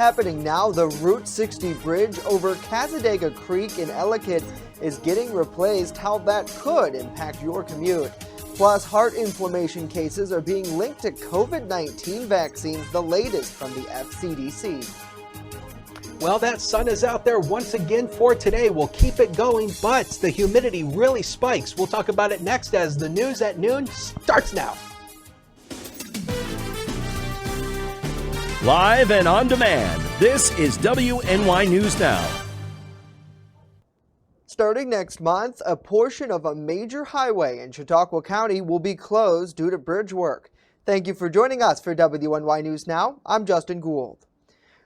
Happening now, the Route 60 bridge over Cassadaga Creek in Ellicott is getting replaced. How that could impact your commute. Plus, heart inflammation cases are being linked to COVID-19 vaccines, the latest from the FCDC. Well, that sun is out there once again for today. We'll keep it going, but the humidity really spikes. We'll talk about it next as the news at noon starts now. Live and on demand, this is WNY News Now. Starting next month, a portion of a major highway in Chautauqua County will be closed due to bridge work. Thank you for joining us for WNY News Now. I'm Justin Gould.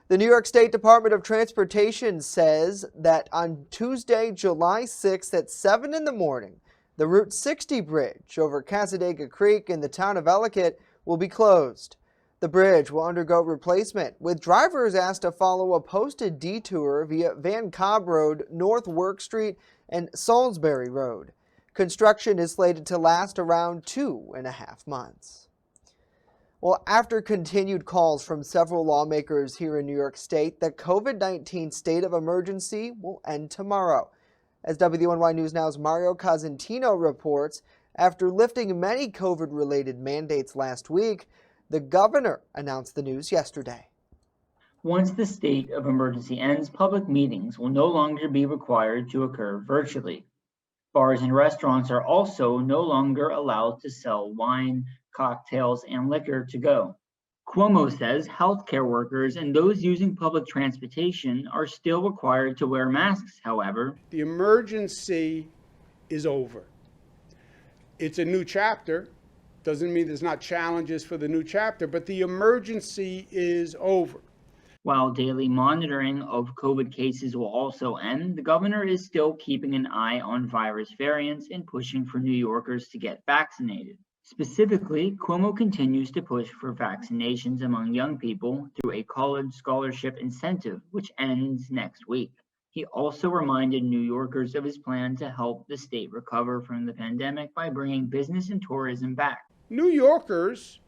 The New York State Department of Transportation says that on Tuesday, July 6th at 7 in the morning, the Route 60 bridge over Cassadaga Creek in the town of Ellicott will be closed. The bridge will undergo replacement, with drivers asked to follow a posted detour via Van Cobb Road, North Work Street, and Salisbury Road. Construction is slated to last around 2.5 months. Well, after continued calls from several lawmakers here in New York State, the COVID-19 state of emergency will end tomorrow. As WNY News Now's Mario Cosentino reports, after lifting many COVID-related mandates last week, the governor announced the news yesterday. Once the state of emergency ends, public meetings will no longer be required to occur virtually. Bars and restaurants are also no longer allowed to sell wine, cocktails, and liquor to go. Cuomo says healthcare workers and those using public transportation are still required to wear masks, however. The emergency is over. It's a new chapter. Doesn't mean there's not challenges for the new chapter, but the emergency is over. While daily monitoring of COVID cases will also end, the governor is still keeping an eye on virus variants and pushing for New Yorkers to get vaccinated. Specifically, Cuomo continues to push for vaccinations among young people through a college scholarship incentive, which ends next week. He also reminded New Yorkers of his plan to help the state recover from the pandemic by bringing business and tourism back. New Yorkers,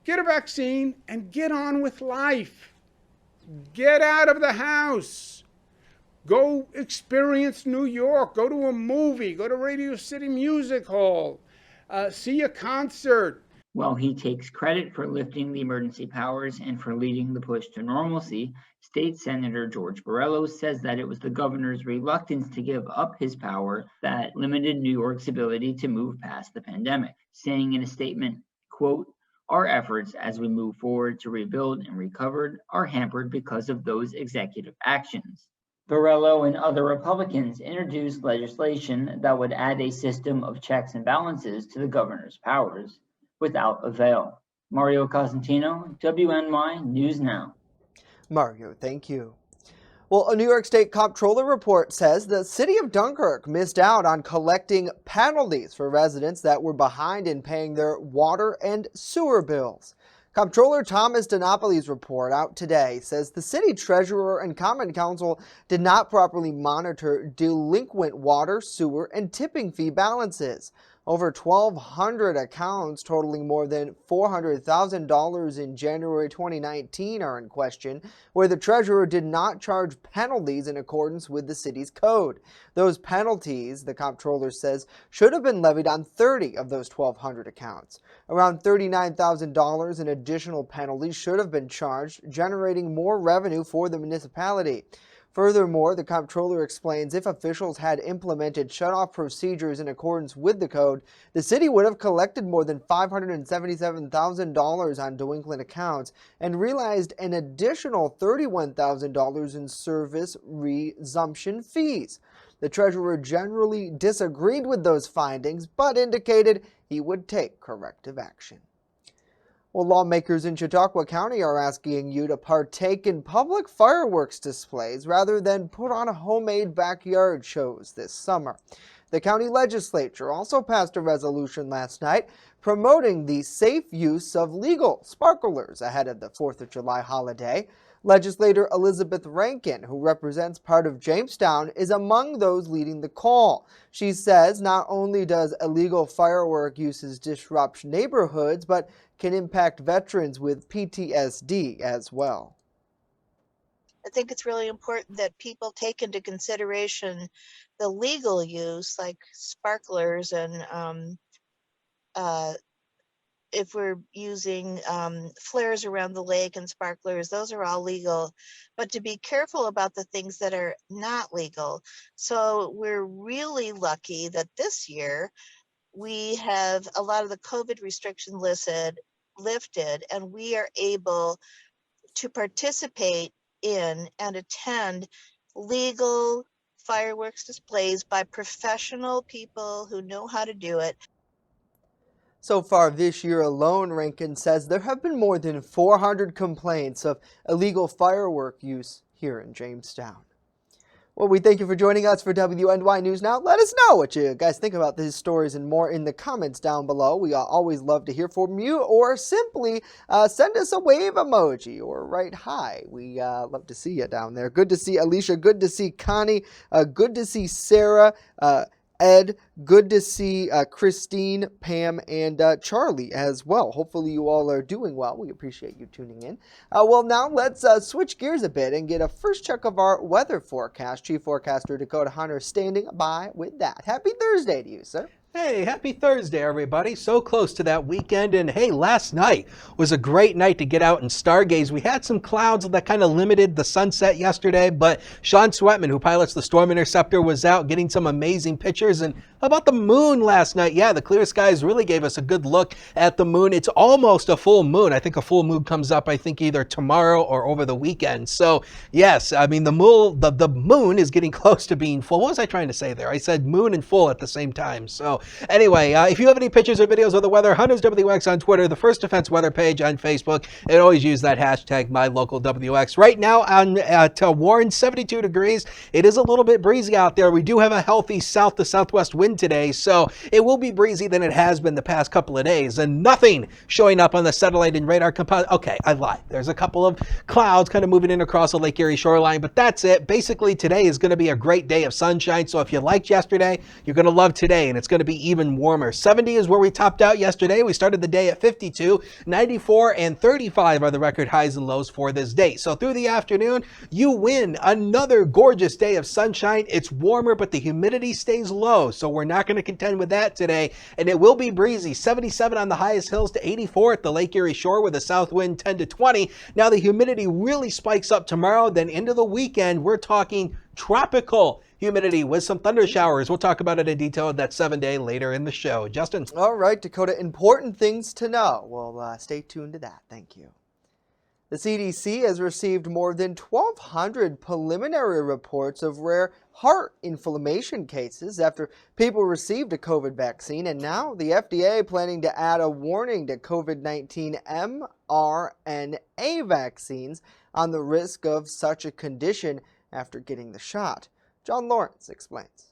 get a vaccine and get on with life. Get out of the house. Go experience New York. Go to a movie. Go to Radio City Music Hall. See a concert. While he takes credit for lifting the emergency powers and for leading the push to normalcy, State Senator George Borrello says that it was the governor's reluctance to give up his power that limited New York's ability to move past the pandemic, saying in a statement, quote, "Our efforts as we move forward to rebuild and recover are hampered because of those executive actions." Borrello and other Republicans introduced legislation that would add a system of checks and balances to the governor's powers, without avail. Mario Cosentino, WNY News Now. Mario, thank you. Well, a New York State comptroller report says the city of Dunkirk missed out on collecting penalties for residents that were behind in paying their water and sewer bills. Comptroller Thomas DiNapoli's report out today says the city treasurer and common council did not properly monitor delinquent water, sewer, and tipping fee balances. Over 1,200 accounts totaling more than $400,000 in January 2019 are in question, where the treasurer did not charge penalties in accordance with the city's code. Those penalties, the comptroller says, should have been levied on 30 of those 1,200 accounts. Around $39,000 in additional penalties should have been charged, generating more revenue for the municipality. Furthermore, the comptroller explains if officials had implemented shutoff procedures in accordance with the code, the city would have collected more than $577,000 on delinquent accounts and realized an additional $31,000 in service resumption fees. The treasurer generally disagreed with those findings, but indicated he would take corrective action. Well, lawmakers in Chautauqua County are asking you to partake in public fireworks displays rather than put on homemade backyard shows this summer. The county legislature also passed a resolution last night promoting the safe use of legal sparklers ahead of the 4th of July holiday. Legislator Elizabeth Rankin, who represents part of Jamestown, is among those leading the call. She says not only does illegal firework uses disrupt neighborhoods, but can impact veterans with PTSD as well. I think it's really important that people take into consideration the legal use, like sparklers, and if we're using flares around the lake and sparklers, those are all legal, but to be careful about the things that are not legal. So we're really lucky that this year we have a lot of the COVID restriction lifted, and we are able to participate in and attend legal fireworks displays by professional people who know how to do it. So far this year alone, Rankin says there have been more than 400 complaints of illegal firework use here in Jamestown. Well, we thank you for joining us for WNY News Now. Let us know what you guys think about these stories and more in the comments down below. We always love to hear from you, or simply send us a wave emoji or write hi. We love to see you down there. Good to see Alicia. Good to see Connie. Good to see Sarah. Ed, good to see Christine, Pam, and Charlie as well. Hopefully you all are doing well. We appreciate you tuning in. Well, now let's switch gears a bit and get a first check of our weather forecast. Chief Forecaster Dakota Hunter standing by with that. Happy Thursday to you, sir. Hey, happy Thursday, everybody. So close to that weekend. And hey, last night was a great night to get out and stargaze. We had some clouds that kind of limited the sunset yesterday, but Sean Sweatman, who pilots the Storm Interceptor, was out getting some amazing pictures. And how about the moon last night? Yeah, the clear skies really gave us a good look at the moon. It's almost a full moon. I think a full moon comes up, I think, either tomorrow or over the weekend. So yes, I mean, the moon is getting close to being full. What was I trying to say there? I said moon and full at the same time. So anyway, if you have any pictures or videos of the weather, Hunters WX on Twitter, the First Defense Weather page on Facebook, and always use that hashtag MyLocalWX. Right now at Warren, 72 degrees. It is a little bit breezy out there. We do have a healthy south to southwest wind today, so it will be breezy than it has been the past couple of days, and nothing showing up on the satellite and radar composite. Okay, I lied. There's a couple of clouds kind of moving in across the Lake Erie shoreline, but that's it. Basically, today is going to be a great day of sunshine, so if you liked yesterday, you're going to love today, and it's going to be even warmer. 70 is where we topped out yesterday. We started the day at 52. 94 and 35 are the record highs and lows for this day. So through the afternoon, you win another gorgeous day of sunshine. It's warmer, but the humidity stays low, so we're not going to contend with that today. And it will be breezy. 77 on the highest hills to 84 at the Lake Erie shore with a south wind 10 to 20. Now the humidity really spikes up tomorrow. Then into the weekend, we're talking tropical humidity with some thunder showers. We'll talk about it in detail at that 7-day later in the show. Justin. All right, Dakota, important things to know. Well, stay tuned to that. Thank you. The CDC has received more than 1,200 preliminary reports of rare heart inflammation cases after people received a COVID vaccine, and now the FDA planning to add a warning to COVID-19 mRNA vaccines on the risk of such a condition after getting the shot. John Lawrence explains.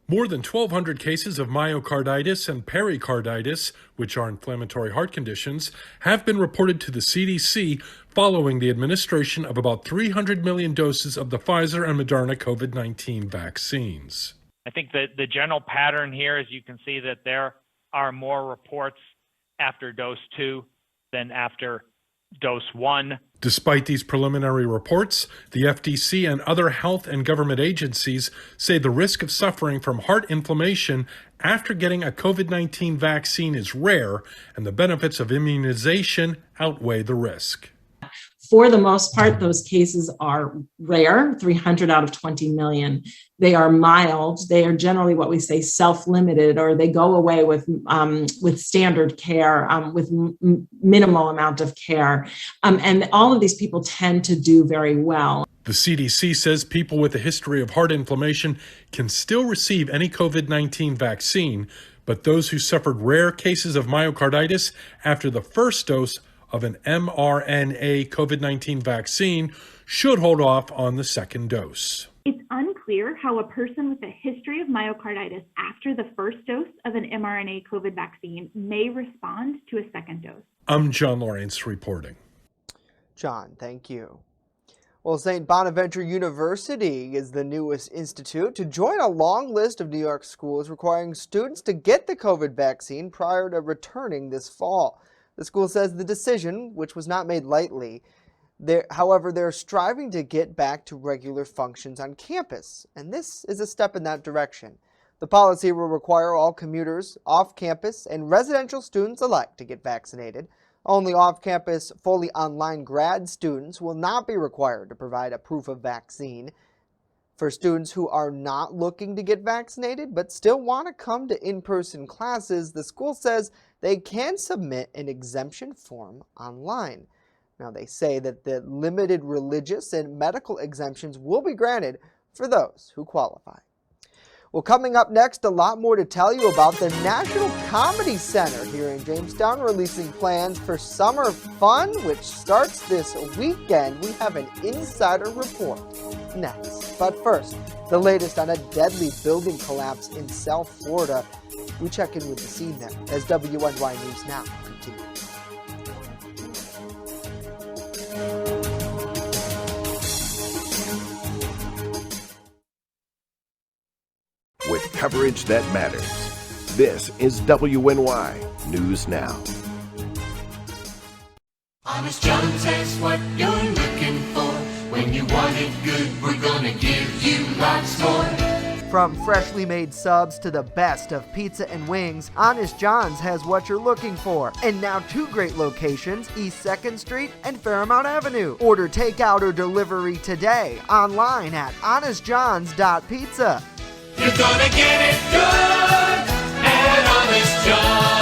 More than 1,200 cases of myocarditis and pericarditis, which are inflammatory heart conditions, have been reported to the CDC following the administration of about 300 million doses of the Pfizer and Moderna COVID-19 vaccines. I think that the general pattern here is you can see that there are more reports after dose 2 than after dose 1. Despite these preliminary reports, the FDC and other health and government agencies say the risk of suffering from heart inflammation after getting a COVID-19 vaccine is rare, and the benefits of immunization outweigh the risk. For the most part, those cases are rare, 300 out of 20 million. They are mild. They are generally what we say self-limited, or they go away with standard care, with minimal amount of care. And all of these people tend to do very well. The CDC says people with a history of heart inflammation can still receive any COVID-19 vaccine, but those who suffered rare cases of myocarditis after the first dose of an mRNA COVID-19 vaccine should hold off on the second dose. It's unclear how a person with a history of myocarditis after the first dose of an mRNA COVID vaccine may respond to a second dose. I'm John Lawrence reporting. John, thank you. Well, St. Bonaventure University is the newest institute to join a long list of New York schools requiring students to get the COVID vaccine prior to returning this fall. The school says the decision, which was not made lightly, however, they're striving to get back to regular functions on campus, and this is a step in that direction. The policy will require all commuters, off-campus, and residential students alike to get vaccinated. Only off-campus, fully online grad students will not be required to provide a proof of vaccine. For students who are not looking to get vaccinated but still want to come to in-person classes, the school says they can submit an exemption form online. Now, they say that the limited religious and medical exemptions will be granted for those who qualify. Well, coming up next, a lot more to tell you about the National Comedy Center here in Jamestown, releasing plans for summer fun, which starts this weekend. We have an insider report next. But first, the latest on a deadly building collapse in South Florida. We check in with the scene there as WNY News Now continues. With coverage that matters, this is WNY News Now. Honest John's has what you're looking for. When you want it good, we're gonna give you lots more. From freshly made subs to the best of pizza and wings, Honest John's has what you're looking for. And now 2 great locations, East 2nd Street and Fairmount Avenue. Order takeout or delivery today, online at honestjohns.pizza. You're gonna get it good at Honest John's.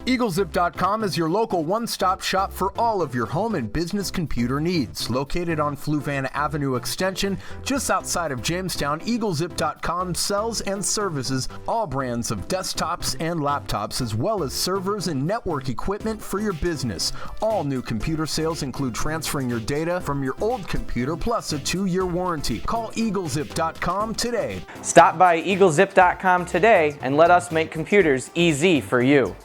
EagleZip.com is your local one-stop shop for all of your home and business computer needs. Located on Fluvan Avenue Extension, just outside of Jamestown, EagleZip.com sells and services all brands of desktops and laptops, as well as servers and network equipment for your business. All new computer sales include transferring your data from your old computer plus a 2-year warranty. Call EagleZip.com today. Stop by EagleZip.com today and let us make computers easy for you.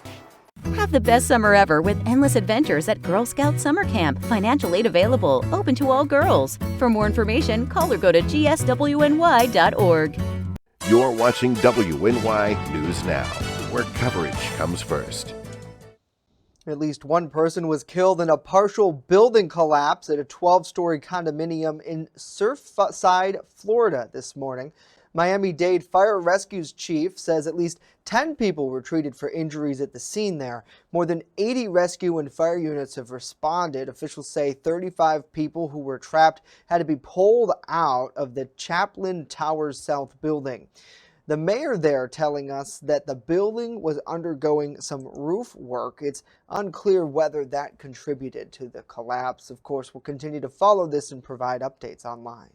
Have the best summer ever with endless adventures at Girl Scout Summer Camp. Financial aid available, open to all girls. For more information, call or go to gswny.org. You're watching WNY News Now, where coverage comes first. At least one person was killed in a partial building collapse at a 12-story condominium in Surfside, Florida this morning. Miami-Dade Fire Rescue's chief says at least 10 people were treated for injuries at the scene there. More than 80 rescue and fire units have responded. Officials say 35 people who were trapped had to be pulled out of the Chaplin Towers South building. The mayor there telling us that the building was undergoing some roof work. It's unclear whether that contributed to the collapse. Of course, we'll continue to follow this and provide updates online.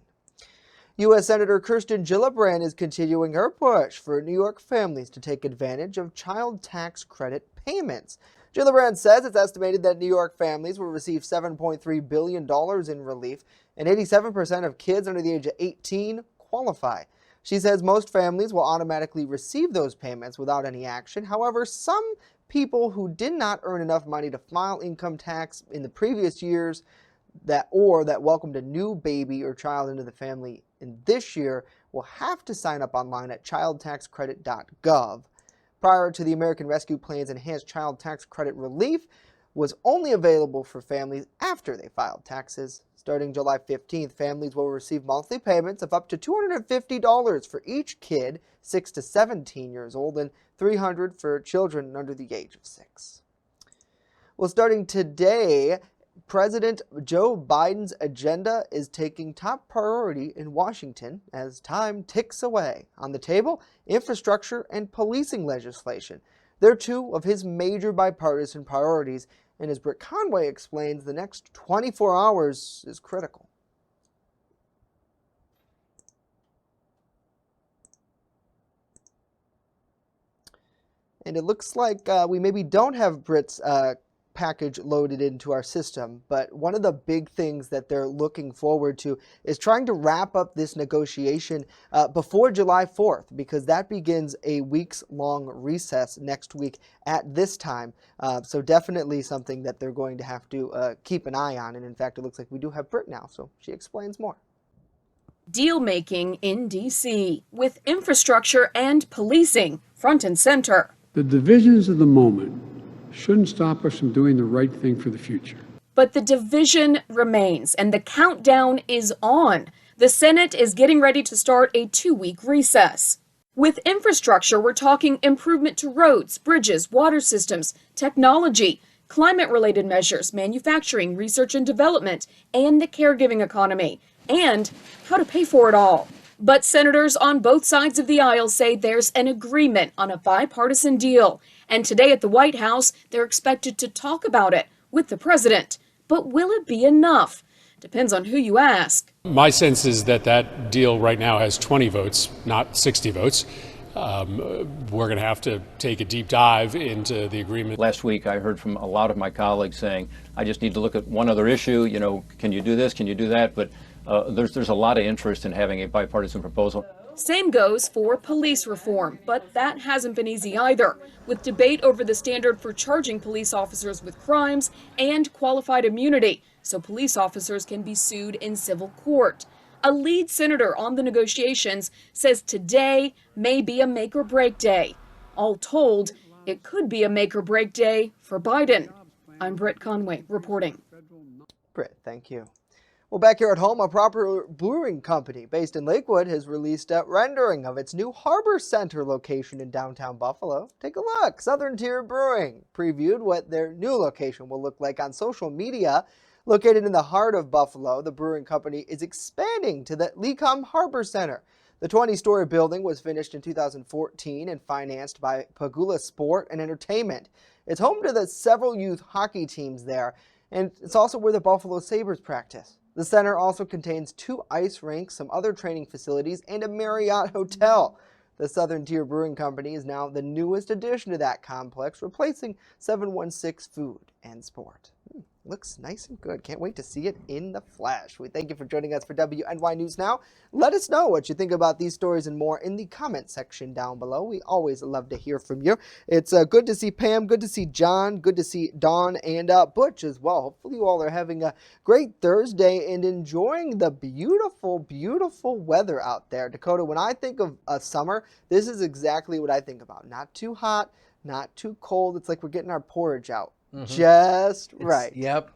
U.S. Senator Kirsten Gillibrand is continuing her push for New York families to take advantage of child tax credit payments. Gillibrand says it's estimated that New York families will receive $7.3 billion in relief, and 87% of kids under the age of 18 qualify. She says most families will automatically receive those payments without any action. However, some people who did not earn enough money to file income tax in the previous years that welcomed a new baby or child into the family in this year will have to sign up online at childtaxcredit.gov. Prior to the American Rescue Plan's enhanced child tax credit relief was only available for families after they filed taxes. Starting July 15th, families will receive monthly payments of up to $250 for each kid 6 to 17 years old and $300 for children under the age of 6. Well, starting today, President Joe Biden's agenda is taking top priority in Washington as time ticks away. On the table, infrastructure and policing legislation. They're 2 of his major bipartisan priorities, and as Britt Conway explains, the next 24 hours is critical. And it looks like we maybe don't have Britt's package loaded into our system, but one of the big things that they're looking forward to is trying to wrap up this negotiation before July 4th, because that begins a weeks-long recess next week at this time. So definitely something that they're going to have to keep an eye on. And in fact, it looks like we do have Britt now, so she explains more. Deal making in D.C. with infrastructure and policing front and center. The divisions of the moment shouldn't stop us from doing the right thing for the future. But the division remains, and the countdown is on. The Senate is getting ready to start a 2-week recess. With infrastructure, we're talking improvement to roads, bridges, water systems, technology, climate-related measures, manufacturing, research and development, and the caregiving economy, and how to pay for it all. But senators on both sides of the aisle say there's an agreement on a bipartisan deal. And today at the White House, they're expected to talk about it with the president. But will it be enough? Depends on who you ask. My sense is that that deal right now has 20 votes, not 60 votes. We're going to have to take a deep dive into the agreement. Last week, I heard from a lot of my colleagues saying, I just need to look at one other issue. You know, can you do this? Can you do that? But there's a lot of interest in having a bipartisan proposal. Same goes for police reform, but that hasn't been easy either, with debate over the standard for charging police officers with crimes and qualified immunity, so police officers can be sued in civil court. A lead senator on the negotiations says today may be a make or break day. All told, it could be a make or break day for Biden. I'm Britt Conway reporting. Britt, thank you. Well, back here at home, a popular brewing company based in Lakewood has released a rendering of its new Harbor Center location in downtown Buffalo. Take a look. Southern Tier Brewing previewed what their new location will look like on social media. Located in the heart of Buffalo, the brewing company is expanding to the Lecom Harbor Center. The 20-story building was finished in 2014 and financed by Pagula Sport and Entertainment. It's home to the several youth hockey teams there, and it's also where the Buffalo Sabres practice. The center also contains 2 ice rinks, some other training facilities, and a Marriott hotel. The Southern Tier Brewing Company is now the newest addition to that complex, replacing 716 Food and Sport. Looks nice and good. Can't wait to see it in the flesh. We thank you for joining us for WNY News Now. Let us know what you think about these stories and more in the comment section down below. We always love to hear from you. It's good to see Pam, good to see John, good to see Dawn and Butch as well. Hopefully you all are having a great Thursday and enjoying the beautiful, beautiful weather out there. Dakota, when I think of summer, this is exactly what I think about. Not too hot, not too cold. It's like we're getting our porridge out. Just right. Yep.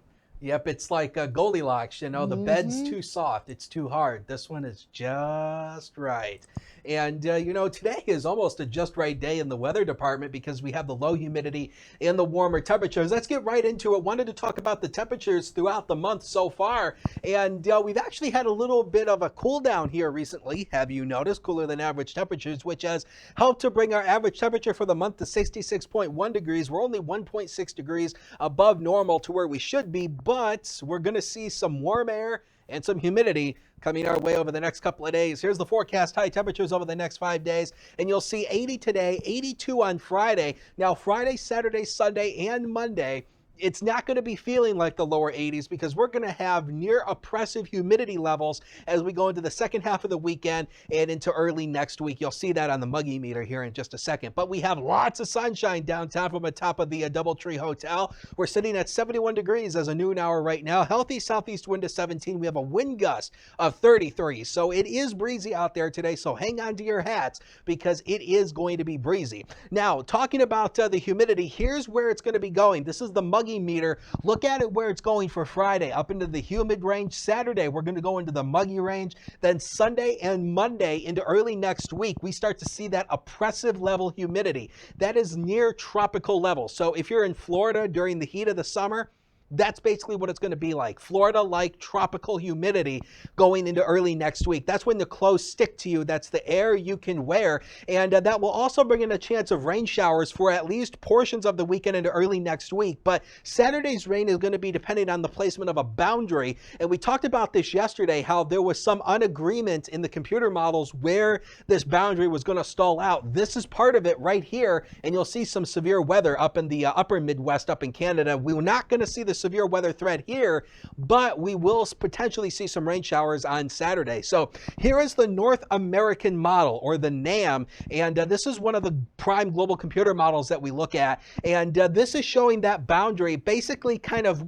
It's like Goldilocks, you know, the bed's too soft, it's too hard. This one is just right. And, you know, today is almost a just right day in the weather department because we have the low humidity and the warmer temperatures. Let's get right into it. Wanted to talk about the temperatures throughout the month so far. And we've actually had a little bit of a cool down here recently. Have you noticed? Cooler than average temperatures, which has helped to bring our average temperature for the month to 66.1 degrees. We're only 1.6 degrees above normal to where we should be, but we're going to see some warm air and some humidity coming our way over the next couple of days. Here's the forecast high temperatures over the next 5 days, and you'll see 80 today, 82 on Friday. Now, Friday, Saturday, Sunday, and Monday, it's not going to be feeling like the lower 80s because we're going to have near oppressive humidity levels as we go into the second half of the weekend and into early next week. You'll see that on the Muggy meter here in just a second. But we have lots of sunshine downtown from the top of the Doubletree Hotel. We're sitting at 71 degrees as a noon hour right now. Healthy southeast wind to 17. We have a wind gust of 33. So it is breezy out there today. So hang on to your hats because it is going to be breezy. Now, talking about the humidity, here's where it's going to be going. This is the Muggy meter. Look at it where it's going for Friday, up into the humid range. Saturday, we're going to go into the muggy range. Then Sunday and Monday into early next week, we start to see that oppressive level humidity. That is near tropical levels. So if you're in Florida during the heat of the summer, that's basically what it's going to be like. Florida-like tropical humidity going into early next week. That's when the clothes stick to you. That's the air you can wear. And that will also bring in a chance of rain showers for at least portions of the weekend into early next week. But Saturday's rain is going to be dependent on the placement of a boundary. And we talked about this yesterday, how there was some unagreement in the computer models where this boundary was going to stall out. This is part of it right here. And you'll see some severe weather up in the upper Midwest, up in Canada. We're not going to see the severe weather threat here, but we will potentially see some rain showers on Saturday. So here is the North American model, or the NAM, and this is one of the prime global computer models that we look at, and this is showing that boundary basically kind of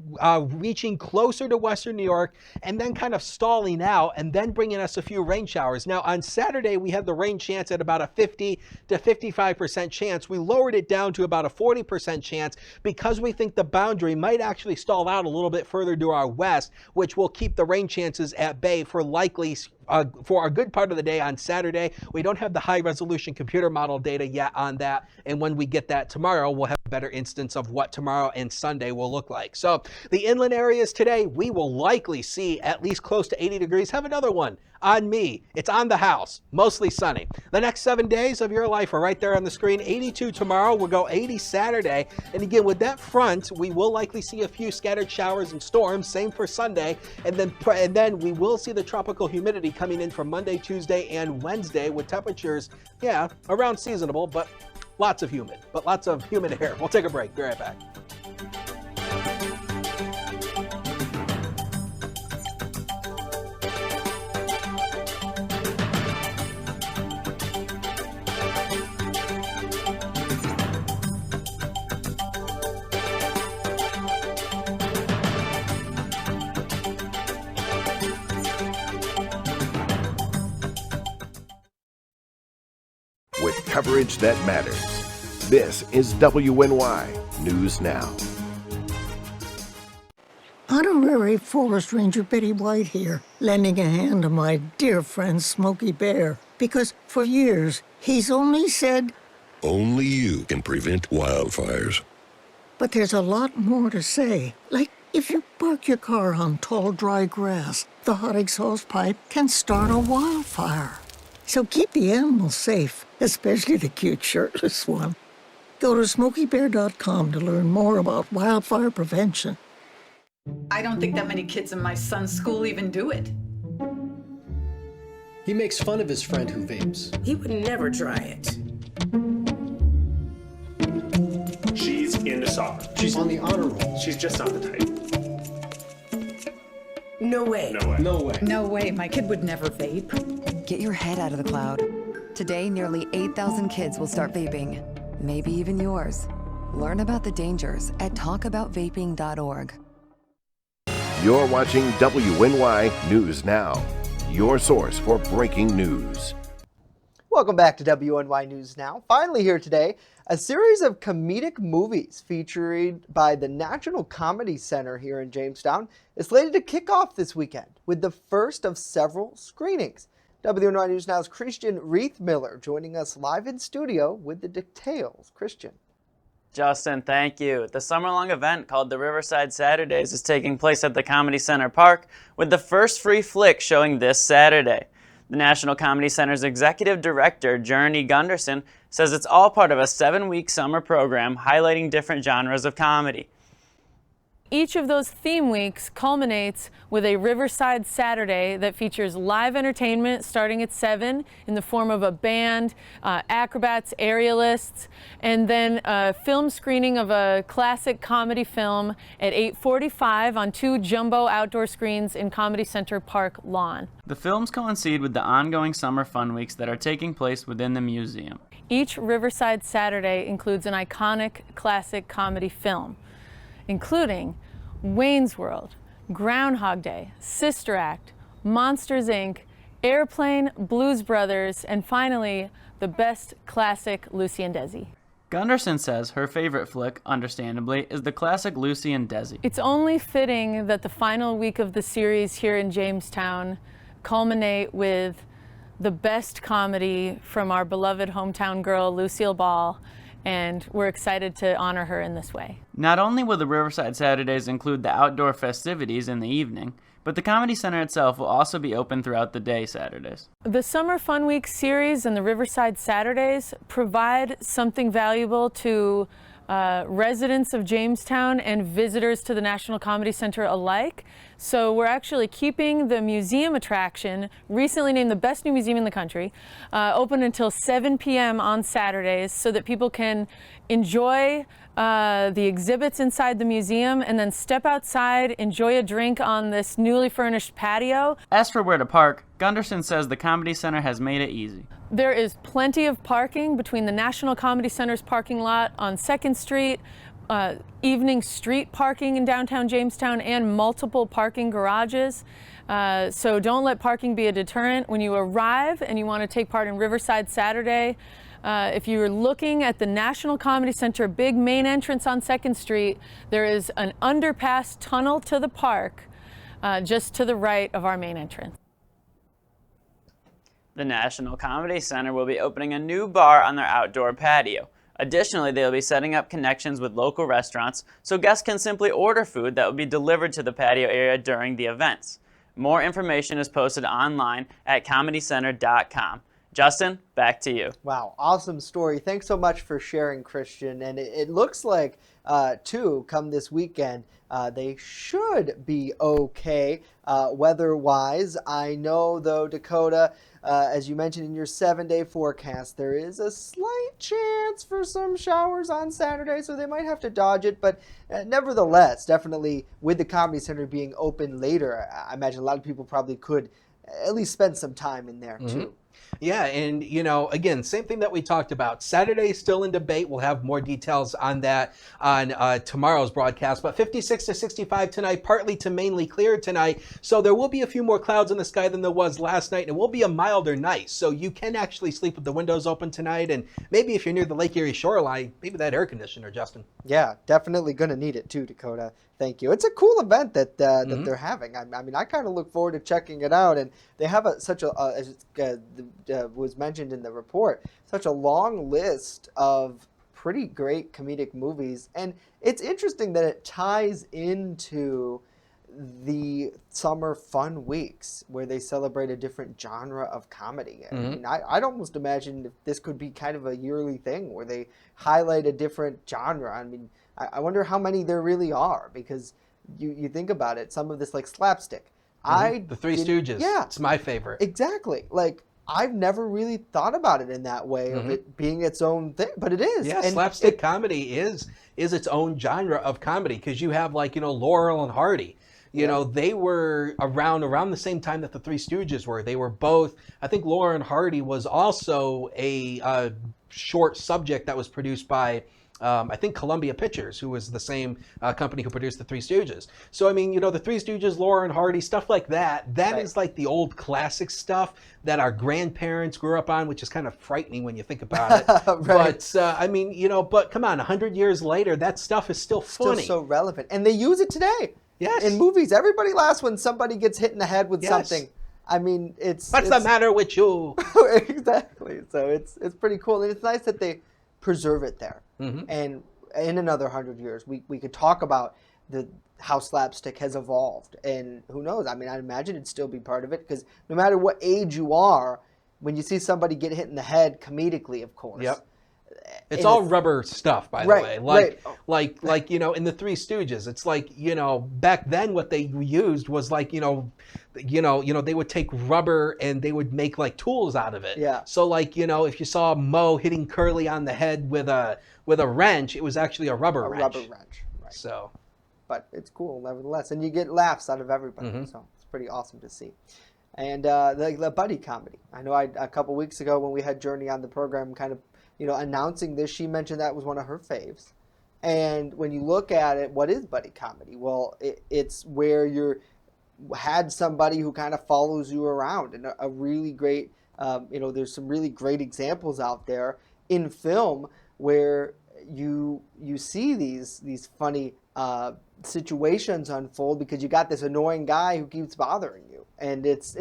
reaching closer to western New York and then kind of stalling out and then bringing us a few rain showers. Now on Saturday we had the rain chance at about a 50 to 55% chance. We lowered it down to about a 40% chance because we think the boundary might actually stall out a little bit further to our west, which will keep the rain chances at bay for likely for a good part of the day on Saturday. We don't have the high resolution computer model data yet on that, and when we get that tomorrow, we'll have a better instance of what tomorrow and Sunday will look like. So the inland areas today, we will likely see at least close to 80 degrees. Have another one on me. It's on the house, mostly sunny. The next 7 days of your life are right there on the screen. 82 tomorrow, we'll go 80 Saturday. And again, with that front, we will likely see a few scattered showers and storms, same for Sunday. And then we will see the tropical humidity coming in from Monday, Tuesday, and Wednesday with temperatures, yeah, around seasonable, but lots of humid air. We'll take a break. Be right back. With coverage that matters. This is WNY News Now. Honorary Forest Ranger Betty White here, lending a hand to my dear friend Smokey Bear, because for years he's only said, only you can prevent wildfires. But there's a lot more to say. Like, if you park your car on tall, dry grass, the hot exhaust pipe can start a wildfire. So keep the animals safe, especially the cute shirtless one. Go to SmokeyBear.com to learn more about wildfire prevention. I don't think that many kids in my son's school even do it. He makes fun of his friend who vapes. He would never try it. She's into soccer. She's on the honor roll. She's just not the type. No way. No way. No way. No way, my kid would never vape. Get your head out of the cloud. Today, nearly 8,000 kids will start vaping. Maybe even yours. Learn about the dangers at talkaboutvaping.org. You're watching WNY News Now, your source for breaking news. Welcome back to WNY News Now. Finally here today, a series of comedic movies featured by the National Comedy Center here in Jamestown is slated to kick off this weekend with the first of several screenings. WNY News Now's Christian Reithmiller joining us live in studio with the details. Christian. Justin, thank you. The summer-long event called the Riverside Saturdays is taking place at the Comedy Center Park with the first free flick showing this Saturday. The National Comedy Center's executive director, Journey Gunderson, says it's all part of a 7-week summer program highlighting different genres of comedy. Each of those theme weeks culminates with a Riverside Saturday that features live entertainment starting at 7 in the form of a band, acrobats, aerialists, and then a film screening of a classic comedy film at 8:45 on 2 jumbo outdoor screens in Comedy Center Park lawn. The films coincide with the ongoing summer fun weeks that are taking place within the museum. Each Riverside Saturday includes an iconic classic comedy film, including Wayne's World, Groundhog Day, Sister Act, Monsters, Inc., Airplane, Blues Brothers, and finally, the best classic, Lucy and Desi. Gunderson says her favorite flick, understandably, is the classic Lucy and Desi. It's only fitting that the final week of the series here in Jamestown culminate with the best comedy from our beloved hometown girl, Lucille Ball, and we're excited to honor her in this way. Not only will the Riverside Saturdays include the outdoor festivities in the evening, but the Comedy Center itself will also be open throughout the day Saturdays. The Summer Fun Week series and the Riverside Saturdays provide something valuable to residents of Jamestown and visitors to the National Comedy Center alike. So we're actually keeping the museum attraction, recently named the best new museum in the country, open until 7 p.m. on Saturdays so that people can enjoy the exhibits inside the museum and then step outside, enjoy a drink on this newly furnished patio. As for where to park, Gunderson says the Comedy Center has made it easy. There is plenty of parking between the National Comedy Center's parking lot on 2nd Street, evening street parking in downtown Jamestown, and multiple parking garages. So don't let parking be a deterrent. When you arrive and you want to take part in Riverside Saturday, if you're looking at the National Comedy Center big main entrance on 2nd Street, there is an underpass tunnel to the park just to the right of our main entrance. The National Comedy Center will be opening a new bar on their outdoor patio. Additionally, they will be setting up connections with local restaurants so guests can simply order food that will be delivered to the patio area during the events. More information is posted online at comedycenter.com. Justin, back to you. Wow, awesome story. Thanks so much for sharing, Christian. And it looks like, too, come this weekend, they should be okay weather-wise. I know, though, Dakota, as you mentioned in your 7-day forecast, there is a slight chance for some showers on Saturday, so they might have to dodge it. But nevertheless, definitely with the Comedy Center being open later, I imagine a lot of people probably could at least spend some time in there, too. Yeah, and again, same thing that we talked about. Saturday is still in debate. We'll have more details on that on tomorrow's broadcast. But 56 to 65 tonight, partly to mainly clear tonight. So there will be a few more clouds in the sky than there was last night. And it will be a milder night. So you can actually sleep with the windows open tonight. And maybe if you're near the Lake Erie shoreline, maybe that air conditioner, Justin. Yeah, definitely going to need it too, Dakota. Thank you. It's a cool event that they're having. I mean, I kind of look forward to checking it out. And they have such a, as was mentioned in the report, such a long list of pretty great comedic movies. And it's interesting that it ties into the summer fun weeks where they celebrate a different genre of comedy. I mean, I'd almost imagine if this could be kind of a yearly thing where they highlight a different genre. I mean, I wonder how many there really are, because you think about it, some of this like slapstick. The Three Stooges. Yeah. It's my favorite. Exactly. Like, I've never really thought about it in that way of it being its own thing, but it is. Yeah, and slapstick comedy is its own genre of comedy, because you have like, Laurel and Hardy. They were around the same time that the Three Stooges were. They were both, I think Laurel and Hardy was also a short subject that was produced by I think Columbia Pictures, who was the same company who produced the Three Stooges. So, I mean, the Three Stooges, Laurel and Hardy, stuff like that, that is like the old classic stuff that our grandparents grew up on, which is kind of frightening when you think about it. But, I mean, but come on, 100 years later, that stuff is still funny. Still so relevant. And they use it today. Yes. In movies, everybody laughs when somebody gets hit in the head with something. I mean, What's the matter with you? Exactly. So it's pretty cool. And it's nice that they preserve it there. And in another 100 years, we could talk about how slapstick has evolved. And who knows? I mean, I imagine it'd still be part of it, because no matter what age you are, when you see somebody get hit in the head, comedically, of course. Yep. It's all rubber stuff, by the way. Like in the Three Stooges, it's like, back then what they used was like, they would take rubber and they would make like tools out of it. Yeah. So like, if you saw Moe hitting Curly on the head with a wrench, it was actually a rubber wrench. Rubber wrench. Right. So. But it's cool, nevertheless. And you get laughs out of everybody. So it's pretty awesome to see. And the buddy comedy. I know a couple weeks ago when we had Journey on the program kind of, announcing this, she mentioned that was one of her faves. And when you look at it, what is buddy comedy? Well, it's where you had somebody who kind of follows you around, and a really great, there's some really great examples out there in film where you see these funny situations unfold because you got this annoying guy who keeps bothering you. And it's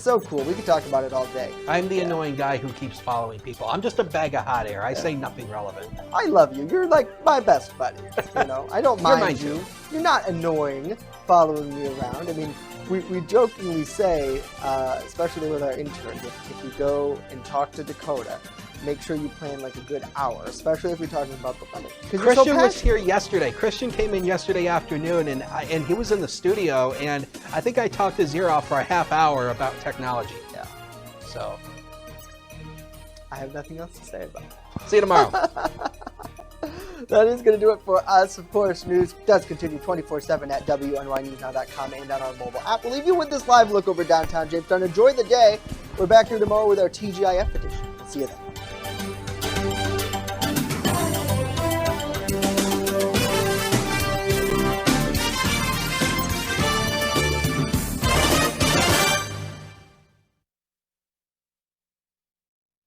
so cool. We could talk about it all day. I'm the annoying guy who keeps following people. I'm just a bag of hot air. I say nothing relevant. I love you. You're like my best buddy. I don't mind you. You're not annoying following me around. I mean, we jokingly say, especially with our intern, if you go and talk to Dakota, make sure you plan like a good hour, especially if you're talking about the weather. Christian was here yesterday. Christian came in yesterday afternoon, and he was in the studio, and I think I talked his ear off for a half hour about technology. Yeah. So I have nothing else to say about it. See you tomorrow. That is going to do it for us. Of course, news does continue 24/7 at WNYNewsNow.com and on our mobile app. We'll leave you with this live look over downtown Jamestown. Enjoy the day. We're back here tomorrow with our TGIF edition. See you then.